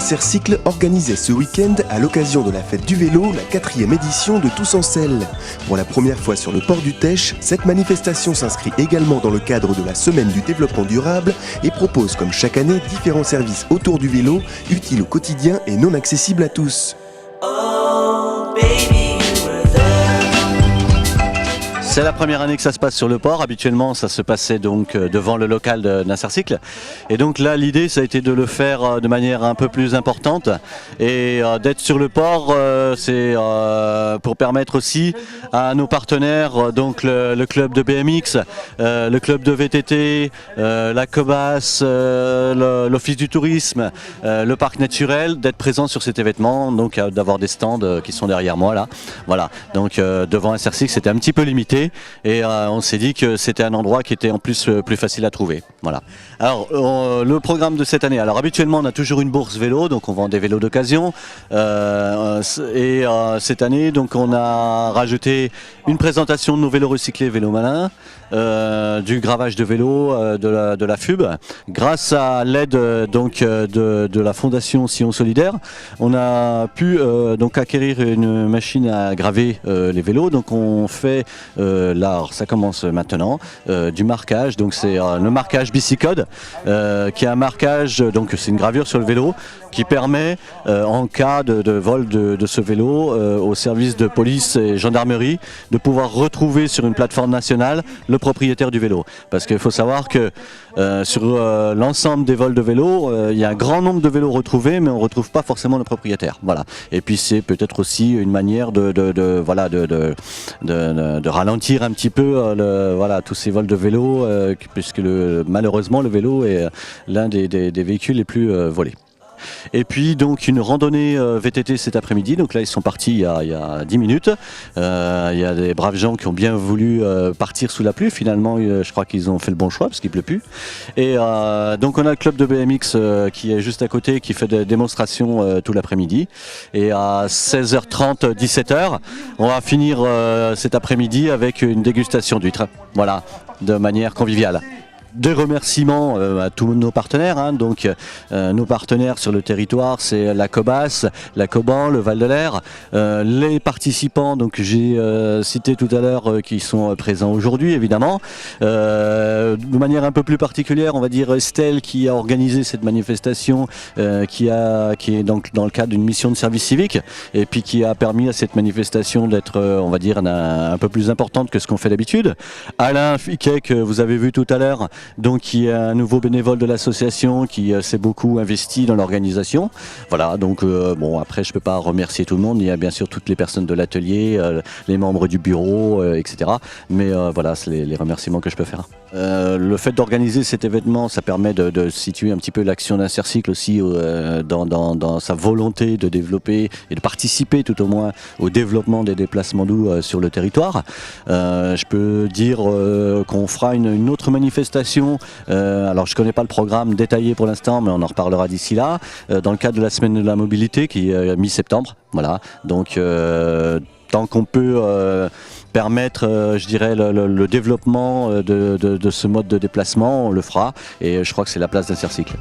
Insercycle organisait ce week-end, à l'occasion de la fête du vélo, la 4e édition de Tous en Selle. Pour la première fois sur le port du Teche, cette manifestation s'inscrit également dans le cadre de la Semaine du développement durable et propose comme chaque année différents services autour du vélo, utiles au quotidien et non accessibles à tous. C'est la première année que ça se passe sur le port. Habituellement, ça se passait donc devant le local d'Insercycle. Et donc là, l'idée, ça a été de le faire de manière un peu plus importante. Et d'être sur le port, c'est pour permettre aussi à nos partenaires, donc le club de BMX, le club de VTT, la Cobas, l'Office du tourisme, le parc naturel, d'être présents sur cet événement, donc d'avoir des stands qui sont derrière moi là. Voilà. Donc devant Insercycle, c'était un petit peu limité. Et on s'est dit que c'était un endroit qui était en plus plus facile à trouver. Voilà. Alors le programme de cette année, alors habituellement on a toujours une bourse vélo, donc on vend des vélos d'occasion. Cette année donc on a rajouté une présentation de nos vélos recyclés Vélo Malin, du gravage de vélo de la FUB. Grâce à l'aide donc de la fondation Sillon Solidaire, on a pu donc acquérir une machine à graver les vélos. Donc on fait là, ça commence maintenant, du marquage. Donc c'est le marquage Bicicode, qui est un marquage, donc c'est une gravure sur le vélo qui permet en cas de vol de ce vélo au service de police et gendarmerie de pouvoir retrouver sur une plateforme nationale le propriétaire du vélo. Parce qu'il faut savoir que sur l'ensemble des vols de vélos, il y a un grand nombre de vélos retrouvés, mais on ne retrouve pas forcément le propriétaire. Voilà. Et puis c'est peut-être aussi une manière de ralentir un petit peu tous ces vols de vélo, puisque malheureusement le vélo est l'un des véhicules les plus volés. Et puis donc une randonnée VTT cet après-midi, donc là ils sont partis il y a 10 minutes, il y a des braves gens qui ont bien voulu partir sous la pluie, finalement je crois qu'ils ont fait le bon choix parce qu'il pleut plus. Et donc on a le club de BMX qui est juste à côté, qui fait des démonstrations tout l'après-midi, et à 16h30, 17h, on va finir cet après-midi avec une dégustation d'huîtres, voilà, de manière conviviale. Des remerciements à tous nos partenaires, hein. Donc nos partenaires sur le territoire, c'est la Cobas, la Coban, le Val de l'Air, les participants, donc j'ai cité tout à l'heure, qui sont présents aujourd'hui évidemment. De manière un peu plus particulière, on va dire Estelle qui a organisé cette manifestation, qui est donc dans le cadre d'une mission de service civique, et puis qui a permis à cette manifestation d'être, on va dire, un peu plus importante que ce qu'on fait d'habitude. Alain Fiquet, que vous avez vu tout à l'heure, donc qui est un nouveau bénévole de l'association, qui s'est beaucoup investi dans l'organisation. Voilà, donc bon, après je peux pas remercier tout le monde, il y a bien sûr toutes les personnes de l'atelier, les membres du bureau, etc. Mais voilà, c'est les remerciements que je peux faire. Le fait d'organiser cet événement, ça permet de situer un petit peu l'action d'Insercycle aussi dans sa volonté de développer et de participer tout au moins au développement des déplacements doux sur le territoire. Je peux dire qu'on fera une autre manifestation. Alors je ne connais pas le programme détaillé pour l'instant, mais on en reparlera d'ici là, dans le cadre de la semaine de la mobilité qui est mi-septembre. Voilà. Donc tant qu'on peut permettre, je dirais, le développement de ce mode de déplacement, on le fera, et je crois que c'est la place d'Insercycle.